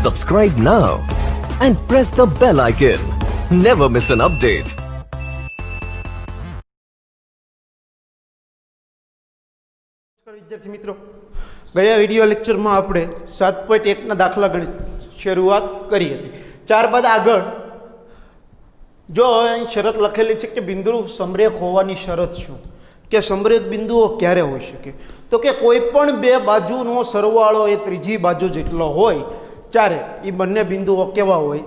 Subscribe now and press the bell icon. Never miss an update. વિદ્યાર્થી મિત્રો, ગયા video લેક્ચરમાં આપણે 7.1 ના દાખલા ગણિત શરૂઆત કરી હતી. ત્યારબાદ આગળ જો અહીં શરત લખેલી છે કે બિંદુ સમરેખ હોવાની શરત શું, કે સમરેખ બિંદુઓ ક્યારે હોઈ શકે, તો કે કોઈ પણ બે બાજુનો સરવાળો એ ત્રીજી બાજુ જેટલો હોય ત્યારે એ બંને બિંદુઓ કેવા હોય,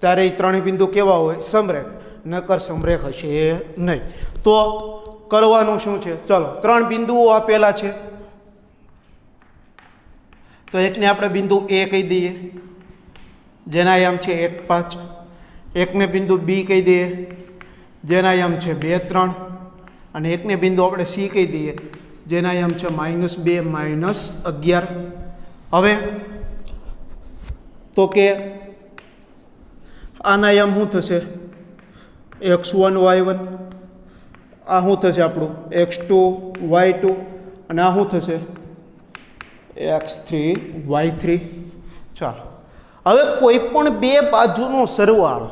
ત્યારે એ ત્રણેય બિંદુ કેવા હોય, સમરેખ. નકર સમરેખ હશે નહીં. તો કરવાનું શું છે, ચલો ત્રણ બિંદુઓ આપેલા છે તો એકને આપણે બિંદુ એ કહી દઈએ જેના આયામ છે 1, 5. એકને બિંદુ બી કહી દઈએ જેના આયામ છે 2, 3. અને એકને બિંદુ આપણે સી કહી દઈએ જેના આયામ છે -2, -11. હવે તો કે આના આયામ શું થશે, x1 y1. આ શું થશે આપણું x2 y2. અને આ શું થશે x3 y3. ચાલો હવે કોઈ પણ બે બાજુનો સરવાળો,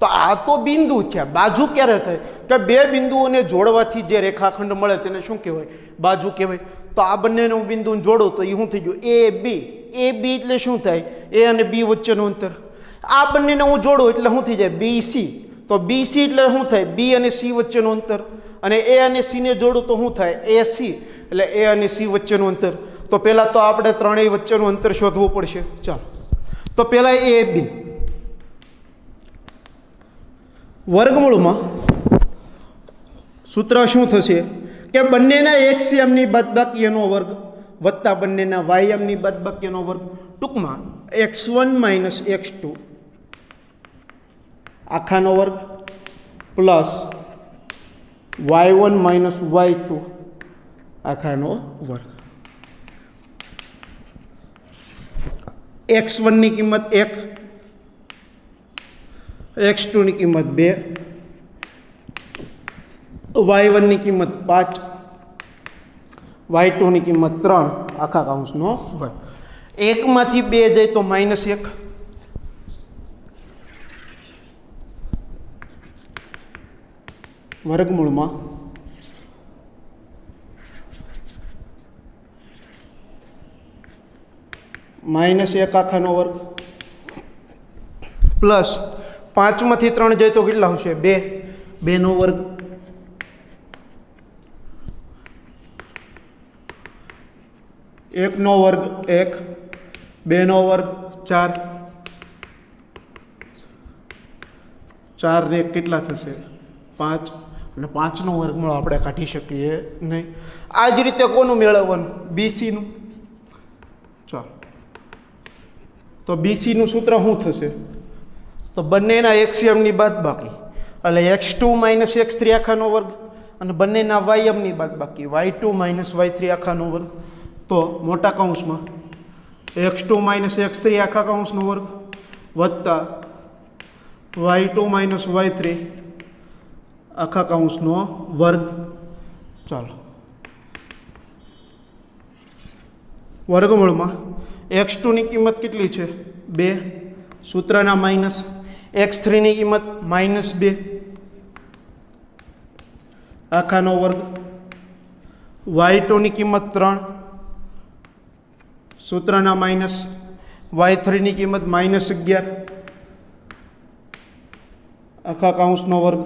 તો આ તો બિંદુ છે. બાજુ ક્યારે થાય કે બે બિંદુઓને જોડવાથી જે રેખાખંડ મળે તેને શું કહેવાય, બાજુ કહેવાય. તો આ બંનેને હું બિંદુને જોડું તો એ શું થઈ ગયું એ બી. એ બી એટલે શું થાય, એ અને બી વચ્ચેનું અંતર. આ બંનેને હું જોડું એટલે શું થઈ જાય બી સી. તો બી સી એટલે શું થાય બી અને સી વચ્ચેનું અંતર. અને એ અને સીને જોડું તો શું થાય એ સી, એટલે એ અને સી વચ્ચેનું અંતર. તો પહેલાં તો આપણે ત્રણેય વચ્ચેનું અંતર શોધવું પડશે. ચાલો તો પહેલાં એ બી વર્ગમૂળમાં સૂત્ર શું થશે કે બંનેના એક્સએમની બાદબાકી એનો વર્ગ વત્તા બંનેના વાયએમની બાદબાકી એનો વર્ગ. ટૂંકમાં x1 - x2 આખાનો વર્ગ પ્લસ y1 - y2 આખાનો વર્ગ. x1 ની કિંમત 1, x2 ની કિંમત 2, y1 ની કિંમત 5, y2 ની કિંમત 3 આખા કૌંસનો વર્ગ. 1 માંથી 2 જાય તો -1. વર્ગમૂળમાં -1 આખાનો વર્ગ પ્લસ 5 માંથી 3 જાય તો કેટલા આવશે 2, 2 નો વર્ગ. એક નો વર્ગ 1, 2 નો વર્ગ 4, 4 ને 1 કેટલા થશે 5. અને 5 નો વર્ગમૂળ આપણે કાઢી શકીએ નહીં. આ જ રીતે કોનું મેળવવાનું, બીસીનું. ચાલો તો બીસીનું સૂત્ર શું થશે, તો બંનેના એક્સએમની બાદબાકી એટલે x2 - x3 આખાનો વર્ગ અને બંનેના વાયએમની બાદબાકી y2 - y3 આખાનો વર્ગ. તો મોટા કૌંસમાં x2 - x3 આખા કૌંસનો વર્ગ વત્તા y2 - y3 આખા કૌંસનો વર્ગ. ચાલો વર્ગમૂળમાં x2 ની કિંમત કેટલી છે 2, સૂત્રના માઇનસ. x3 ની કિંમત -2 આખાનો વર્ગ. y2 ની કિંમત 3, સૂત્રના માઇનસ. y3 ની કિંમત -11 આખા કૌંસનો વર્ગ.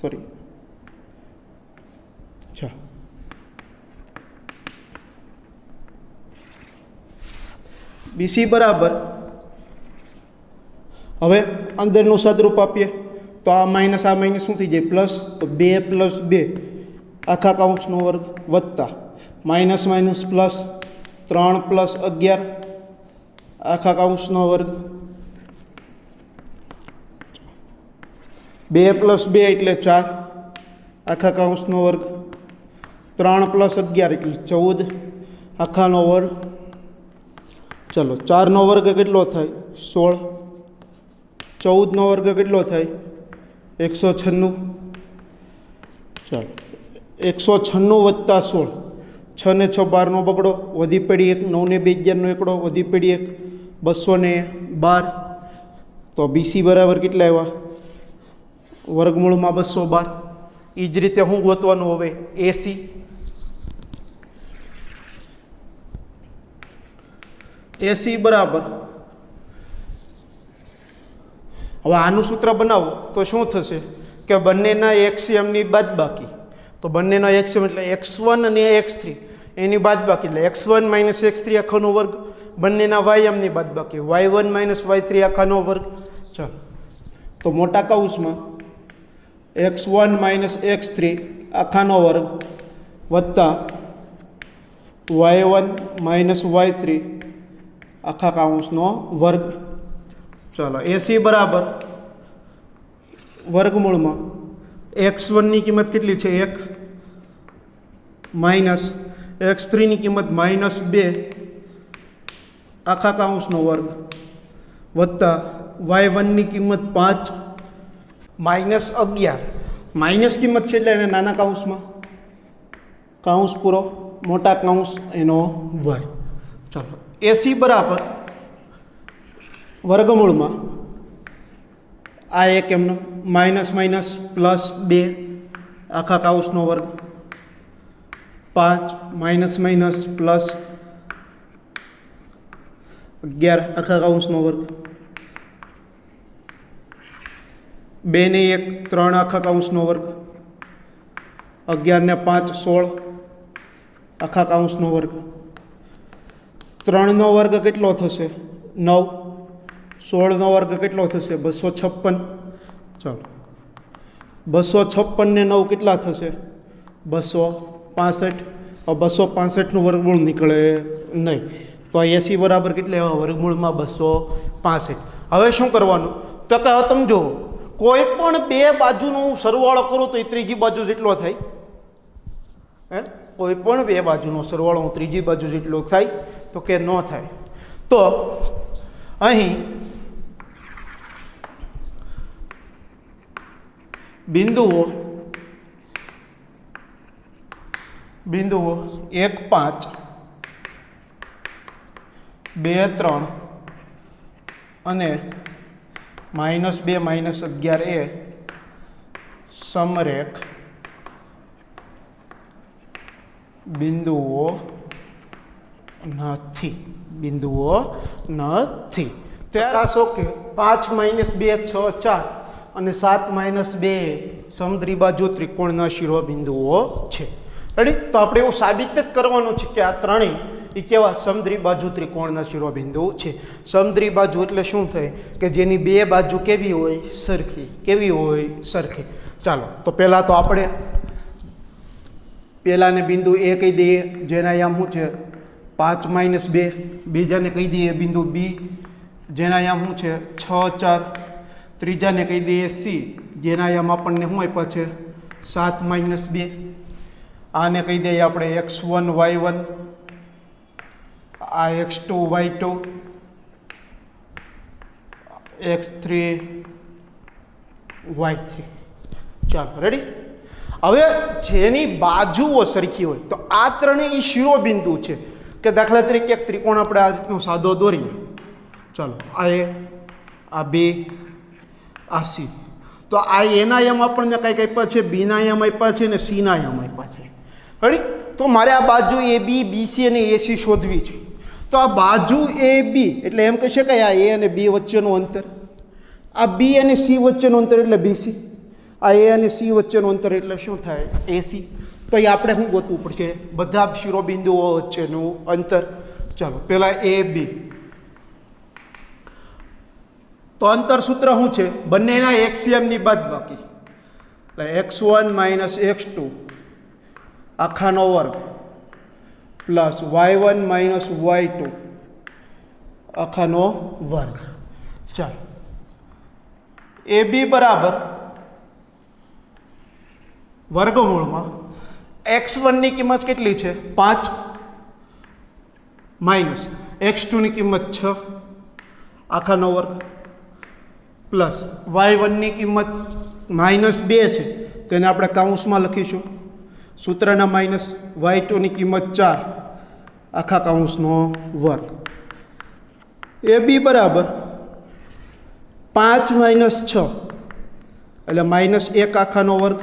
સોરી ચાલો બીસી બરાબર. હવે અંદરનું સદરૂપ આપીએ તો આ માઇનસ શું થઈ જાય પ્લસ. તો 2 + 2 આખા કૌંસનો વર્ગ વત્તા માઇનસ પ્લસ 3 + 11 આખા કૌંસનો વર્ગ. 2 + 2 એટલે 4 આખા કૌંસનો વર્ગ. 3 + 11 એટલે 14 આખાનો વર્ગ. ચલો 4 નો વર્ગ કેટલો થાય 16, 14 નો વર્ગ કેટલો થાય 196. ચાલો 196 વત્તા 16, 6 ને 6 12 નો બગડો, વધી પડી 1, 9 ને 2 11 નો એકડો, વધી પડી 1, 212 તો BC બરાબર કેટલા આવ્યા વર્ગમૂળમાં 212 એ જ રીતે હું ગોતવાનું હવે AC બરાબર હવે આનું સૂત્ર બનાવો તો શું થશે કે બંનેના એક્સિયમની બાદબાકી તો બંનેના એક્સિયમ એટલે x1 અને x3 એની બાદબાકી એટલે x1 - x3 આખાનો વર્ગ બંનેના વાયમની બાદબાકી y1 - y3 આખાનો વર્ગ ચાલો તો મોટા કૌંસમાં x1 - x3 આખાનો વર્ગ વત્તા y1 - y3 આખા કૌંસનો વર્ગ ચાલો AC બરાબર વર્ગમૂળમાં x1 ની કિંમત કેટલી છે 1 માઇનસ x3 ની કિંમત -2 આખા કૌંસનો વર્ગ વત્તા y1 ની કિંમત 5 -11 માઇનસ કિંમત છે એટલે એને નાના કૌંસમાં કૌંસ પૂરો મોટા કૌંસ એનો વર્ગ ચાલો AC બરાબર વર્ગમૂળમાં આ એક એમનો માઇનસ +2 આખા કૌંસનો વર્ગ 5 +11 આખા કૌંસનો વર્ગ 2 ને 1 3 આખા કૌંસનો વર્ગ 11 ને 5 16 આખા કૌંસનો વર્ગ 3 નો વર્ગ કેટલો થશે 9 16 નો વર્ગ કેટલો થશે 256 ચાલો 256 ને 9 કેટલા થશે 265 265 નું વર્ગમૂળ નીકળે નહીં તો AC બરાબર કેટલા એવા વર્ગમૂળમાં 265 હવે શું કરવાનું તો કે તમે જો કોઈ પણ બે બાજુનો સરવાળો કરું તો એ ત્રીજી બાજુ જેટલો થાય હે કોઈ પણ બે બાજુનો સરવાળો હું ત્રીજી બાજુ જેટલો થાય તો કે ન થાય તો અહીં બિંદુઓ 1 5 2 3 અને -2 -11 એ સમરેખ બિંદુઓ નથી ત્યારે આશો કે 5 - 2 6 4 અને 7 - 2 સમદ્વિબાજુ ત્રિકોણના શિરોબિંદુઓ છે રેડી તો આપણે એવું સાબિત જ કરવાનું છે કે આ ત્રણેય એ કેવા સમદ્વિબાજુ ત્રિકોણના શિરોબિંદુ છે સમદ્વિબાજુ એટલે શું થાય કે જેની બે બાજુ કેવી હોય સરખી ચાલો તો પહેલાં તો આપણે પહેલાંને બિંદુ A કહી દઈએ જેના આયામ શું છે 5 - 2 બીજાને કહી દઈએ બિંદુ B જેના આયામ શું છે 6 4 ત્રીજાને કહી દઈએ C જેના આયામ આપણને શું આપ્યા છે 7 - 2 આને કહી દઈએ આપણે x1 y1 આ x2 y2 x3 y3 ચાલો રેડી હવે જેની બાજુઓ સરખી હોય તો આ ત્રણેય શિરોબિંદુ છે કે દાખલા તરીકે એક ત્રિકોણ આપણે આ રીતનો સાદો દોરીએ ચાલો આ A આ B આ C તો આ એના આયામ આપણને કંઈક આપ્યા છે બીના આયામ આપ્યા છે અને સીના આયામ આપ્યા છે રેડી તો મારે આ બાજુ AB BC અને AC શોધવી છે તો આ બાજુ AB એટલે એમ કહી શકાય આ A અને B વચ્ચેનું અંતર આ B અને C વચ્ચેનું અંતર એટલે BC આ A અને C વચ્ચેનું અંતર એટલે શું થાય AC તો એ આપણે શું ગોતવું પડશે બધા શિરોબિંદુઓ વચ્ચેનું અંતર ચાલો પહેલાં AB તો અંતર સૂત્ર શું છે બંનેના એક્સિયમની બાદબાકી એટલે x1 - x2 આખાનો વર્ગ પ્લસ y1 - y2 આખાનો વર્ગ ચાલો AB બરાબર વર્ગમૂળમાં x1 ની કિંમત કેટલી છે 5 માઇનસ x2 ની કિંમત 6 આખાનો વર્ગ પ્લસ y1 ની કિંમત -2 છે તેને આપણે કૌંસમાં લખીશું સૂત્રના માઇનસ y2 ની કિંમત 4 આખા કૌંસનો વર્ગ ए बी बराबर 5 माइनस 6 એટલે -1 આખાનો વર્ગ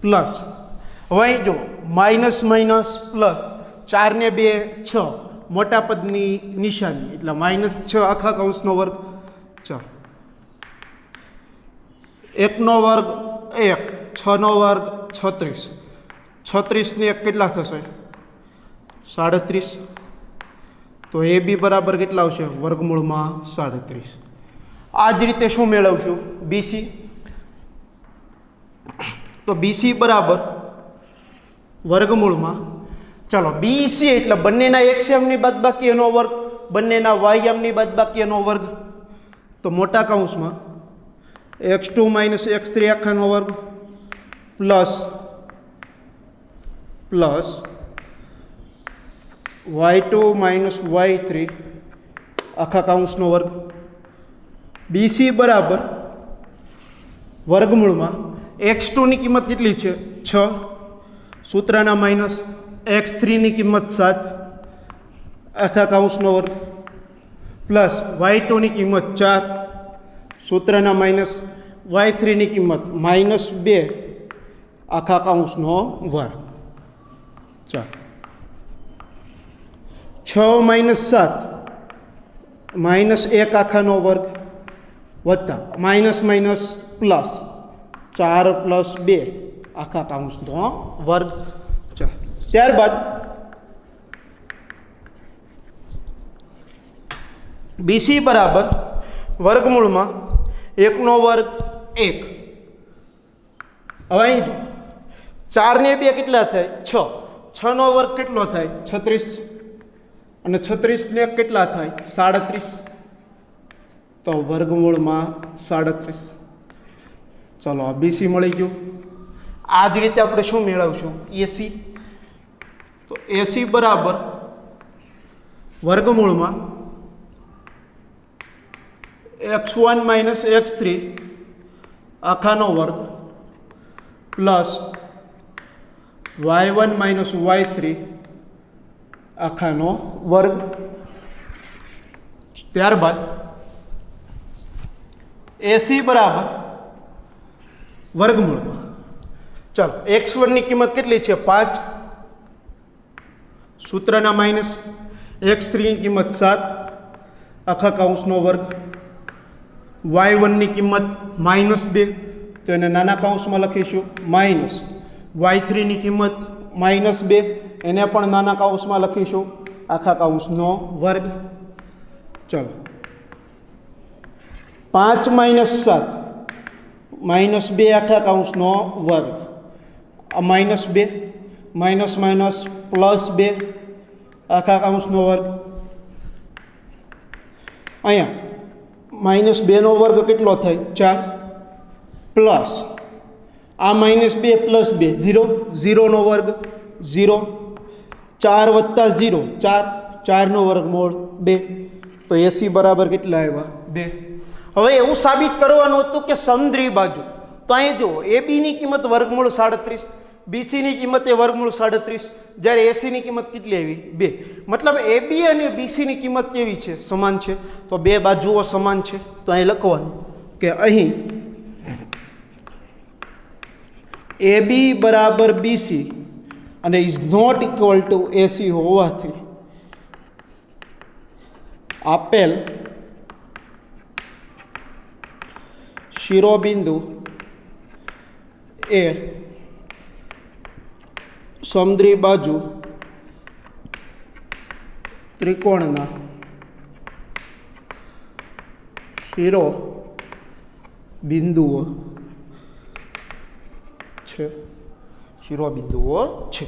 પ્લસ હવે જો માઇનસ માઇનસ પ્લસ 4 ને 2 6 મોટા પદની નિશાની એટલે -6 આખા કૌંસનો વર્ગ ચાલો 1 નો વર્ગ 1 6 નો વર્ગ 36 36 ને 1 કેટલા થશે 37 તો એ બી બરાબર કેટલા આવશે વર્ગમૂળમાં 37 આ જ રીતે શું મેળવશું બીસી તો બીસી બરાબર વર્ગમૂળમાં ચાલો બીસી એટલે બંનેના એક્સએમની બાદબાકી એનો વર્ગ બંનેના વાયએમની બાદબાકી એનો વર્ગ તો મોટા કૌંસમાં x2 માઇનસ x3 આખાનો વર્ગ પ્લસ y2 માઇનસ y3 આખા કૌંસનો વર્ગ બીસી બરાબર વર્ગમૂળમાં x2 ની કિંમત કેટલી છે 6 સૂત્રના માઇનસ x3 ની કિંમત 7 આખા કૌંસનો વર્ગ પ્લસ y2 ની કિંમત 4 સૂત્રના માઇનસ y3 ની કિંમત -2 આખા કૌંસનો વર્ગ ચાલો 6 માઇનસ 7 -1 આખાનો વર્ગ વત્તા માઇનસ માઇનસ પ્લસ 4 પ્લસ 2 આખા કૌંસનો વર્ગ ચાલો ત્યારબાદ બીસી બરાબર વર્ગમૂળમાં 1 નો વર્ગ 1 હવે અહીં જો 4 ને 2 કેટલા થાય 6 6 નો વર્ગ કેટલો થાય 36 અને 36 ને 1 કેટલા થાય 37 તો વર્ગમૂળમાં 37 ચાલો આ બીસી મળી ગયું આ જ રીતે આપણે શું મેળવશું એસી તો એસી બરાબર વર્ગમૂળમાં x1 માઇનસ x3 આખાનો વર્ગ પ્લસ y1 માઇનસ y3 આખાનો વર્ગ ત્યારબાદ એસી બરાબર વર્ગમૂળમાં ચાલો x1 ની કિંમત કેટલી છે 5 સૂત્રના માઇનસ x3 ની કિંમત 7 આખા કૌંસનો વર્ગ y1 ની કિંમત -2 તો એને નાના કૌંસમાં લખીશું માઇનસ y3 ની કિંમત -2 એને પણ નાના કૌંસમાં લખીશું આખા કૌંસનો વર્ગ ચલો 5 માઇનસ 7 -2 આખા કૌંસનો વર્ગ આ -2 માઇનસ માઇનસ +2 આખા કૌંસનો વર્ગ અહીંયા -2 નો વર્ગ કેટલો થાય 4 પ્લસ આ -2 + 2 0 0 નો વર્ગ 0 4 વત્તા 0 4 4 નો વર્ગમૂળ 2 તો એસી બરાબર કેટલા આવ્યા 2 હવે એવું સાબિત કરવાનું હતું કે સમદ્રી બાજુ તો અહીં જુઓ એ બી ની કિંમત વર્ગમૂળ 37 બીસી ની કિંમત એ વર્ગમૂળ 37 જ્યારે એસી ની કિંમત કેટલી આવી 2 મતલબ એ બી અને બીસી ની કિંમત કેવી છે સમાન છે તો બે બાજુઓ સમાન છે તો અહીં લખવાનું કે અહીં એ બી બરાબર બીસી અને is not equal two AC હોવાથી આપેલ શિરોબિંદુ એ સમદ્રી બાજુ ત્રિકોણના શિરો બિંદુઓ છે શિરોબિંદુઓ છે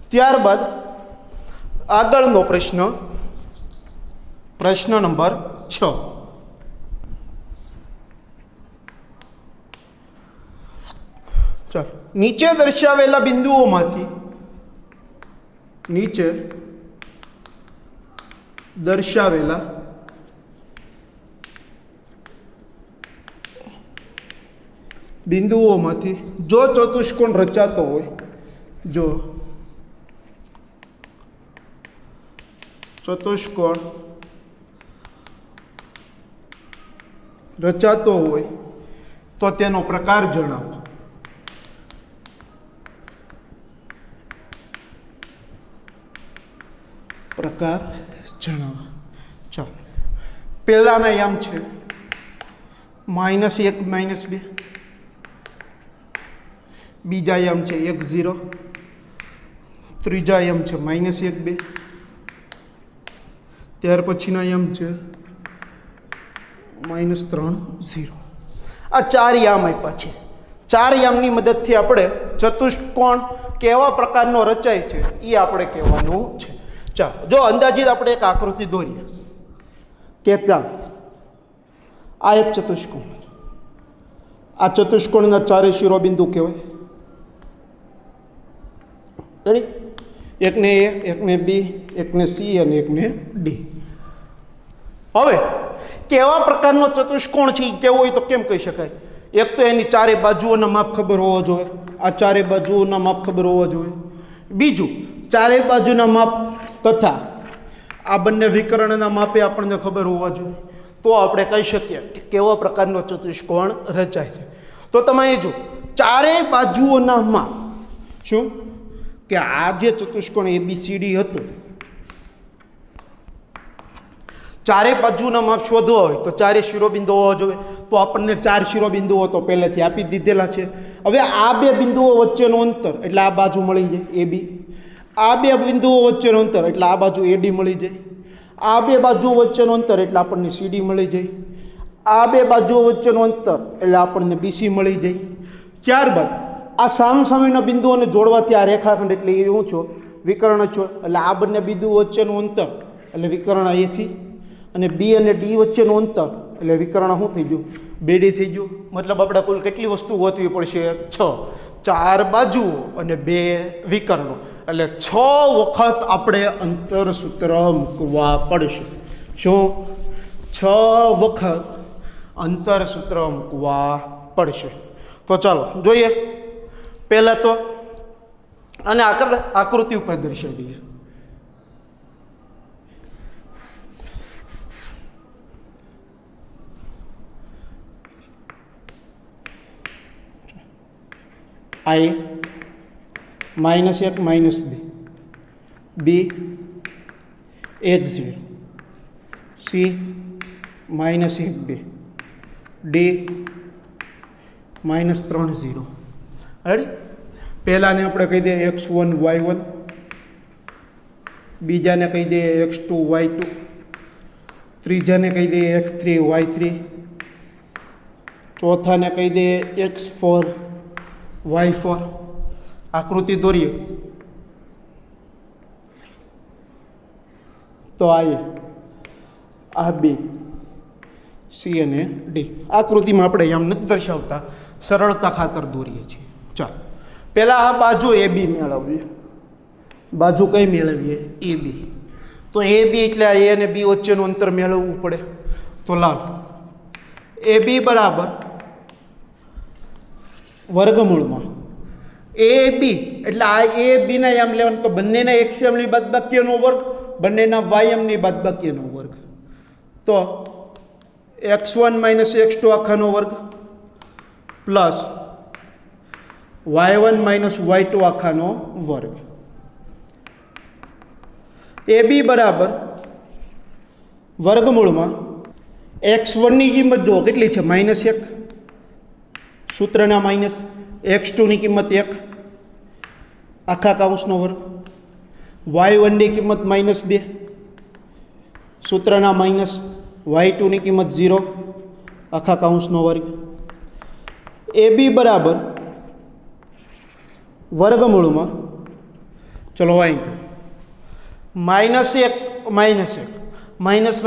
ત્યારબાદ આગળનો પ્રશ્ન નંબર 6 ચાલો નીચે દર્શાવેલા બિંદુઓમાંથી નીચે દર્શાવેલા બિંદુઓમાંથી જો ચતુષ્કોણ રચાતો હોય જો ચતુષ્કોણ રચાતો હોય તો તેનો પ્રકાર જણાવો. પ્રકાર જણાવો. ચાલો, પહેલાના યામ છે -1 -2, બીજા યામ છે 1 0, ત્રીજા યામ છે -1 2, ત્યાર પછીના યામ છે -3 0. આ 4 યામ આપ્યા છે. 4 યામની મદદથી આપણે ચતુષ્કોણ કેવા પ્રકારનો રચાય છે એ આપણે કહેવાનું છે. ચાલો, જો અંદાજિત આપણે એક આકૃતિ દોરીએ કે ચાલો આ એક ચતુષ્કોણ, આ ચતુષ્કોણના 4 શિરોબિંદુ કહેવાય. રેડી? એકને A, એકને B, એકને C અને એકને D. હવે કેવા પ્રકારનો ચતુષ્કોણ છે એ કેવો હોય તો કેમ કહી શકાય? એક તો એની 4 બાજુઓના માપ ખબર હોવો જોઈએ. આ 4 બાજુઓના માપ ખબર હોવા જોઈએ. બીજું, 4 બાજુના માપ તથા આ બંને વિકર્ણના માપે આપણને ખબર હોવા જોઈએ. તો આપણે કહી શકીએ કે કેવા પ્રકારનો ચતુષ્કોણ રચાય છે. તો તમે જો 4 બાજુઓના માપ શું કે આ જે ચતુષ્કોણ ABCD હતું, 4 બાજુના માપ શોધવા હોય તો 4 શિરોબિંદુ હોવા જોઈએ. તો આપણને 4 શિરોબિંદુઓ તો પહેલેથી આપી દીધેલા છે. હવે આ બે બિંદુઓ વચ્ચેનું અંતર એટલે આ બાજુ મળી જાય AB, આ બે બિંદુઓ વચ્ચેનું અંતર એટલે આ બાજુ AD મળી જાય, આ બે બાજુઓ વચ્ચેનું અંતર એટલે આપણને CD મળી જાય, આ બે બાજુઓ વચ્ચેનું અંતર એટલે આપણને BC મળી જાય. ત્યારબાદ આ સામસામેના બિંદુઓને જોડવાથી આ રેખાખંડ એટલે એ શું છો? વિકર્ણ છો. એટલે આ બંને બિંદુઓ વચ્ચેનું અંતર એટલે વિકર્ણ AC, અને B અને D વચ્ચેનું અંતર એટલે વિકર્ણ શું થઈ ગયું? 2D થઈ ગયું. મતલબ આપણે કુલ કેટલી વસ્તુ ગોતવી પડશે? 6. 4 બાજુઓ અને 2 વિકર્ણો એટલે 6 વખત આપણે અંતરસૂત્ર મૂકવા પડશે. શું? 6 વખત અંતરસૂત્ર મૂકવા પડશે. તો ચાલો જોઈએ. પહેલાં તો અને આકૃતિ ઉપર દર્શાવી દઈએ. I -1 -2, B 1 0, C -1 2, D -3 0. Ready? પહેલાને આપણે કહી દઈએ x1 y1, બીજાને કહી દઈએ x2 y2, ત્રીજાને કહી દઈએ x3 y3, ચોથાને કહી દઈએ x4 y4. આકૃતિ દોરીએ તો આ B, C અને D. આકૃતિમાં આપણે એમ નથી દર્શાવતા, સરળતા ખાતર દોરીએ છીએ. ચાલો, પહેલાં આ બાજુ AB મેળવીએ. બાજુ કઈ મેળવીએ? AB. તો AB એટલે આ A અને B વચ્ચેનું અંતર મેળવવું પડે. તો લાવ AB બરાબર વર્ગમૂળમાં AB એટલે આ AB ના યામ લેવાનું તો બંનેના x યામની બાદબાકીનો વર્ગ, બંનેના y યામની બાદબાકીનો વર્ગ. તો x1 - x2 આખાનો વર્ગ પ્લસ y1 - y2 આખાનો વર્ગ. AB બરાબર વર્ગમૂળમાં x1 ની કિંમત જુઓ કેટલી છે? -1, સૂત્રના માઇનસ, x2 ની કિંમત 1 આખા કૌંસનો વર્ગ, y1 ની કિંમત -2 સૂત્રના માઇનસ, y2 ની કિંમત 0 આખા કૌંસનો વર્ગ. AB બરાબર વર્ગમૂળમાં ચલો વાઈ -1 માઇનસ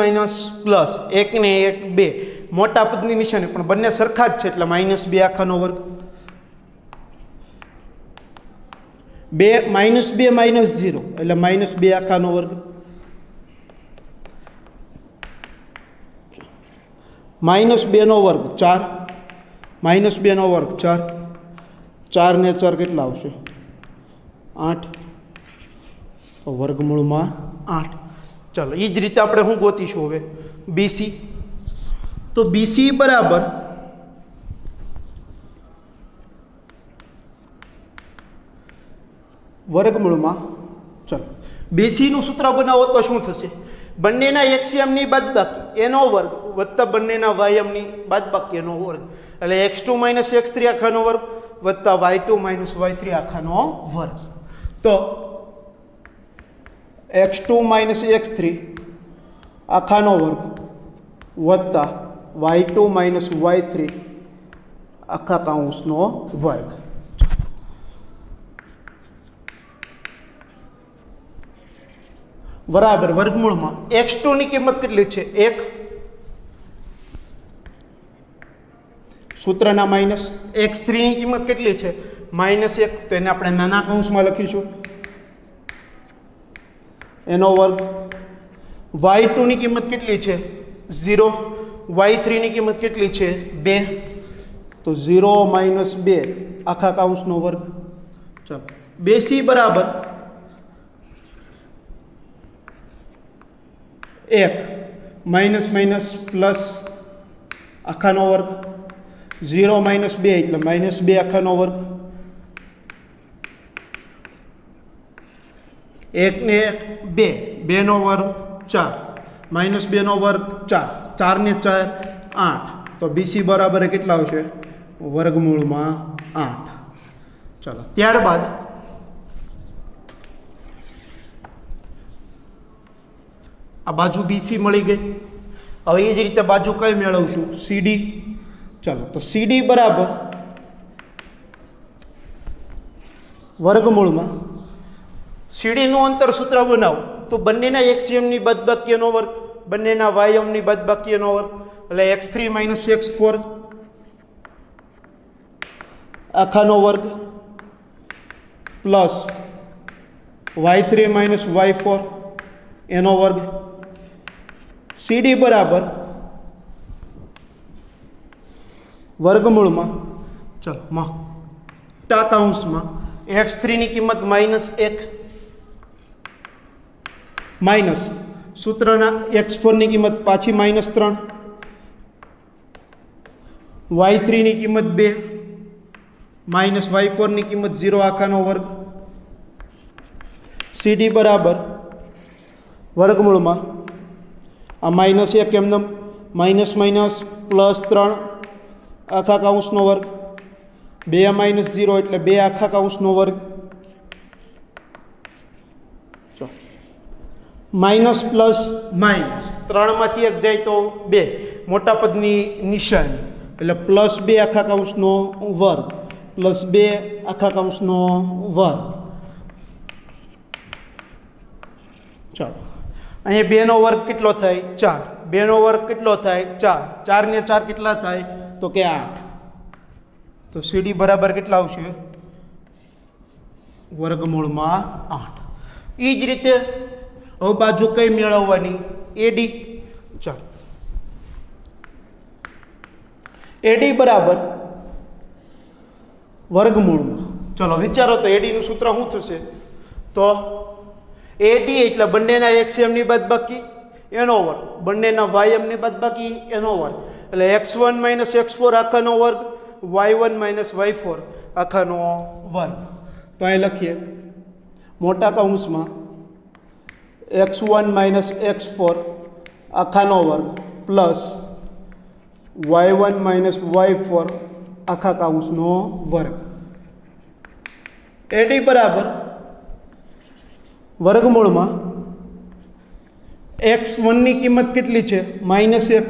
પ્લસ 1 ને 1 2 મોટા પદની નિશાની પણ બંને સરખા જ છે એટલે -2 આખાનો વર્ગ, 2 -0 એટલે -2 આખાનો વર્ગ, -2 નો વર્ગ 4, -2 નો વર્ગ 4, 4 ને 4 કેટલા આવશે? 8. તો વર્ગમૂળમાં 8. ચાલો એ જ રીતે આપણે શું ગોતીશું હવે? BC. તો BC બરાબર વર્ગમૂળમાં ચલો BCનું સૂત્ર બનાવો તો શું થશે? બંનેના એક્સિયમની બાદબાકી એનો વર્ગ વત્તા બંનેના વાયમની બાદબાકી એનો વર્ગ, એટલે x2 માઇનસ x3 આખાનો વર્ગ વત્તા y2 માઇનસ y3 આખાનો વર્ગ. તો x2 માઇનસ x3 આખાનો વર્ગ વત્તા y2 માઇનસ y3 આખા કાઉન્સનો વર્ગ. બરાબર વર્ગમૂળમાં x2 ની કિંમત કેટલી છે? 1. સૂત્રના માઇનસ. x3 ની કિંમત કેટલી છે? -1. તો એને આપણે નાના કૌંસમાં લખીશું એનો વર્ગ. y2 ની કિંમત કેટલી છે? 0. y3 ની કિંમત કેટલી છે? 2. તો 0 માઇનસ 2 આખા કૌંસનો વર્ગ. ચાલો BC બરાબર 1 માઇનસ માઇનસ પ્લસ આખાનો વર્ગ. 0 માઇનસ 2 એટલે -2 આખાનો વર્ગ. 1 ને 1 2 નો વર્ગ 4 -2 નો વર્ગ 4 4 ને 4 8. તો BC બરાબર કેટલા આવશે? વર્ગમૂળમાં 8. ચાલો ત્યારબાદ આ બાજુ BC મળી ગઈ. હવે એ જ રીતે બાજુ કઈ મેળવશું? CD. ચાલો તો CD બરાબર વર્ગમૂળમાં CD નું અંતર સૂત્ર બનાવો તો બંનેના એક્સિયમની બાદબાકીનો વર્ગ બંનેના વાયમની બાદબાકીનો વર્ગ, એટલે x3 માઇનસ x4 આખાનો વર્ગ પ્લસ y3 માઇનસ y4 એનો વર્ગ. CD બરાબર વર્ગમૂળમાં ચલો મોટા કૌંસમાં x3 ની કિંમત -1 માઇનસ સૂત્રના x4 ની કિંમત પાછી -3 y3 ની કિંમત 2 માઇનસ y4 ની કિંમત 0 આખાનો વર્ગ. CD બરાબર વર્ગમૂળમાં આ -1 એમને માઇનસ માઇનસ +3 આખા કૌંસનો વર્ગ 2 માઇનસ 0 એટલે 2 આખા કૌંસનો વર્ગ માઇનસ પ્લસ માઇનસ 3 માંથી 1 જાય તો 2 મોટા પદની નિશાની એટલે +2 આખા કૌંસનો વર્ગ +2 આખા કૌંસનો વર્ગ. ચાલો અહીંયા 2 નો વર્ગ કેટલો થાય? 4. 2 નો વર્ગ કેટલો થાય? 4. 4 ને 4 કેટલા થાય? તો કે 8. તો CD બરાબર કેટલા આવશે? વર્ગમૂળમાં 8. એ જ રીતે હવે બાજુ કઈ મેળવવાની? AD. ચાલો AD બરાબર વર્ગમૂળમાં ચલો વિચારો તો AD નું સૂત્ર શું થશે? તો AD એટલે બંનેના એક્સિયમની બાદબાકી એનો વર્ગ બંનેના વાયમની બાદબાકી એનો વર્ગ, એટલે x1 માઇનસ x4 આખાનો વર્ગ y1 માઇનસ y4 આખાનો વર્ગ. તો અહીં લખીએ મોટા કૌંસમાં x1 માઇનસ x4 આખાનો વર્ગ પ્લસ y1 માઇનસ y4 આખા કૌંસનો વર્ગ. AD બરાબર વર્ગમૂળમાં x1 ની કિંમત કેટલી છે? -1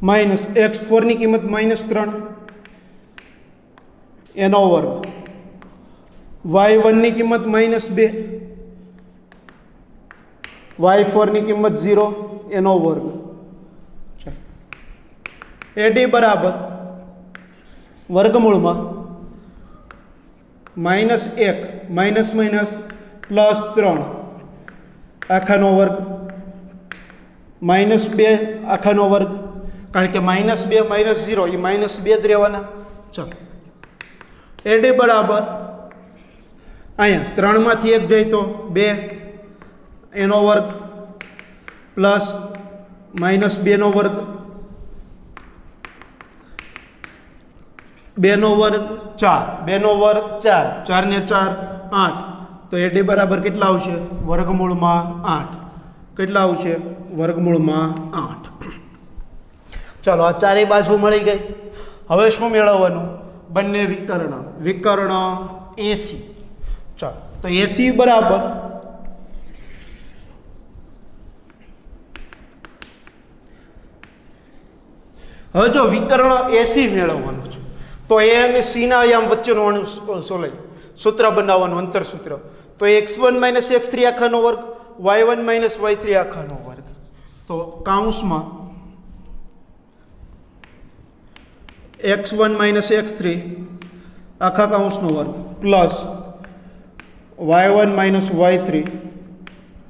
માઇનસ x4 ની કિંમત -3 એનો વર્ગ y1 ની કિંમત -2 y4 ની કિંમત 0 એનો વર્ગ. AD બરાબર વર્ગમૂળમાં -1 માઇનસ માઇનસ +3 આખાનો વર્ગ -2 આખાનો વર્ગ, કારણ કે -2 -0 એ -2 જ રહેવાના. ચાલો AD બરાબર અહીંયા 3 માંથી 1 જાય તો 2 એનો વર્ગ પ્લસ માઇનસ 2નો વર્ગ, 2નો વર્ગ 4, 2નો વર્ગ 4, 4 ને 4 8, તો એડી બરાબર કેટલા આવશે? વર્ગમૂળમાં 8. કેટલા આવશે? વર્ગમૂળમાં 8. ચાલો, આ ચારેય બાજુ મળી ગઈ. હવે શું મેળવવાનું? બંને વિકર્ણ. વિકર્ણ 80. ચાલો, તો 80 બરાબર હવે જો વિકર્ણ 80 મેળવવાનું છે તો એ અને સી ના આયામ વચ્ચેનું સૂત્ર બનાવવાનું, અંતર સૂત્ર. તો x1 માઇનસ x3 આખાનો વર્ગ, y1 માઇનસ y3 આખાનો વર્ગ. તો કૌંસમાં x1 માઇનસ x3 આખા કૌંસનો વર્ગ પ્લસ y1 માઇનસ y3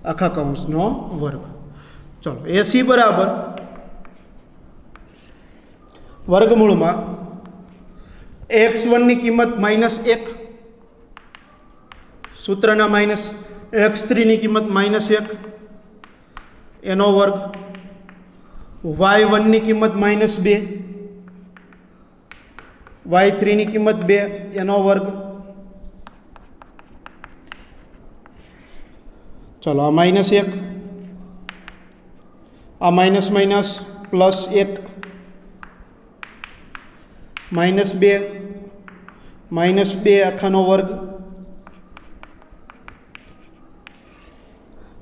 આખા કૌંસનો વર્ગ. ચલો, 80 બરાબર વર્ગમૂળમાં x1 ની કિંમત -1, સૂત્રના માઇનસ, x3 ની કિંમત -1 એનો વર્ગ, y1 ની કિંમત -2, y3 ની કિંમત 2 એનો વર્ગ. ચલો, આ -1, આ માઇનસ માઇનસ +1, -2 આખાનો વર્ગ,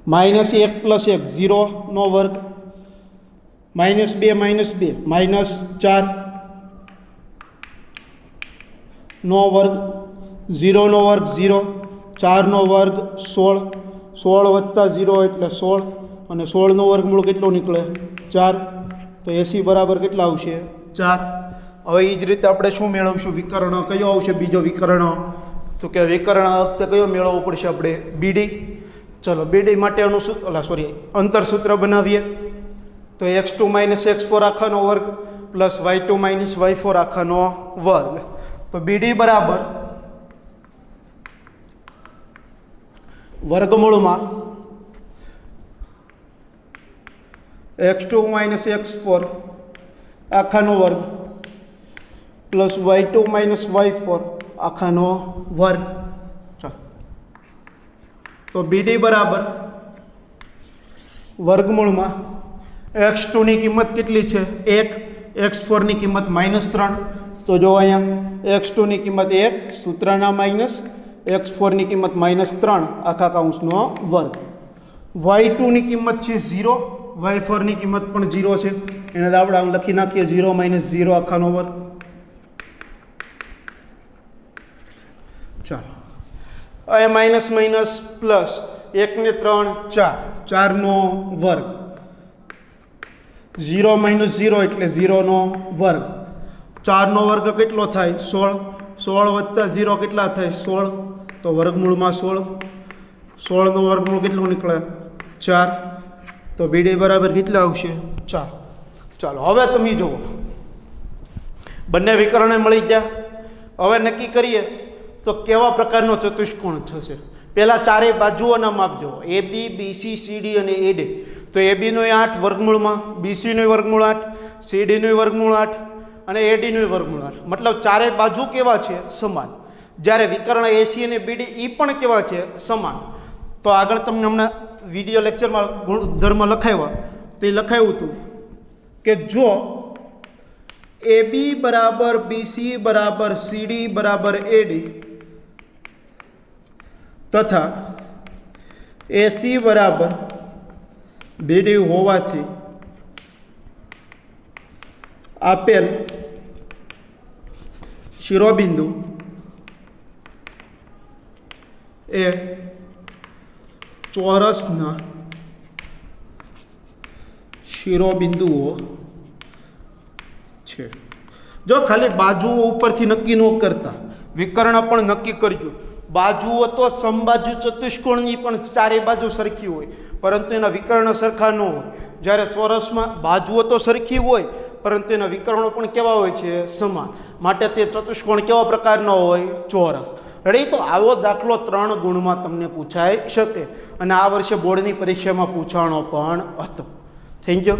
-1 + 1 0 નો વર્ગ, -2 -4 નો વર્ગ, 0 નો વર્ગ 0, 4 નો વર્ગ 16, 16 + 0 એટલે 16, અને 16 નો વર્ગમૂળ કેટલો નીકળે? 4. તો 80 બરાબર કેટલા આવશે? 4. હવે એ જ રીતે આપણે શું મેળવશું? વિકર્ણ કયો આવશે? બીજો વિકર્ણ. તો કે વિકર્ણ વખતે કયો મેળવવો પડશે આપણે? બીડી. ચલો, બીડી માટેનું અંતર સૂત્ર બનાવીએ. તો x2 માઇનસ x4 આખાનો વર્ગ પ્લસ y2 માઇનસ y4 આખાનો વર્ગ. તો બીડી બરાબર વર્ગમૂળમાં x2 માઇનસ x4 આખાનો વર્ગ પ્લસ y2 માઇનસ y4 આખાનો વર્ગ. ચાલો, તો બીડી બરાબર વર્ગમૂળમાં x2 ની કિંમત કેટલી છે? 1, x4 ની કિંમત -3. તો જો અહીંયા x2 ની કિંમત 1, સૂત્રના માઇનસ, x4 ની કિંમત -3 આખા કૌંસનો વર્ગ. y2 ની કિંમત છે 0, y4 ની કિંમત પણ 0 છે, એને આપણે આમ લખી નાખીએ 0 - 0 આખાનો વર્ગ. ચાલો, હવે માઇનસ માઇનસ પ્લસ 1 ને 3 4, 4 નો વર્ગ, 0 - 0 એટલે 0 નો વર્ગ. 4 નો વર્ગ કેટલો થાય? 16, 16 + 0 કેટલા થાય? 16. તો વર્ગમૂળમાં 16, 16 નો વર્ગમૂળ કેટલું નીકળે? 4. તો બીડી બરાબર કેટલા આવશે? 4. ચાલો, હવે તમે જુઓ, બંને વિકર્ણ મળી ગયા. હવે નક્કી કરીએ તો કેવા પ્રકારનો ચતુષ્કોણ થશે. પહેલા ચારેય બાજુઓના માપ જુઓ, AB, BC, CD અને AD. તો AB નો 8 વર્ગમૂળમાં, BC નો વર્ગમૂળ 8, CD નો વર્ગમૂળ 8 અને AD નો વર્ગમૂળ 8. મતલબ ચારેય બાજુ કેવા છે? સમાન. જ્યારે વિકર્ણ AC અને BD એ પણ કેવા છે? સમાન. તો આગળ તમને હમણાં વિડીયો લેક્ચરમાં ગુણધર્મ લખાવ્યા તો એ લખાયું હતું કે જો AB બરાબર BC બરાબર CD બરાબર AD તથા AC બરાબર BD હોવાથી આપેલ શિરોબિંદુ એ ચોરસના શિરોબિંદુઓ છે. જો ખાલી બાજુઓ ઉપરથી નક્કી ન કરતા, વિકર્ણ પણ નક્કી કરજો. બાજુઓ તો સમબાજુ ચતુષ્કોણની પણ ચારે બાજુ સરખી હોય, પરંતુ એના વિકર્ણ સરખા ન હોય. જ્યારે ચોરસમાં બાજુઓ તો સરખી હોય, પરંતુ એના વિકર્ણો પણ કેવા હોય છે? સમાન. માટે તે ચતુષ્કોણ કેવા પ્રકારનો હોય? ચોરસ. રેડી? તો આવો દાખલો 3 ગુણમાં તમને પૂછાઈ શકે અને આ વર્ષે બોર્ડની પરીક્ષામાં પૂછાણો પણ હતો. Thank you.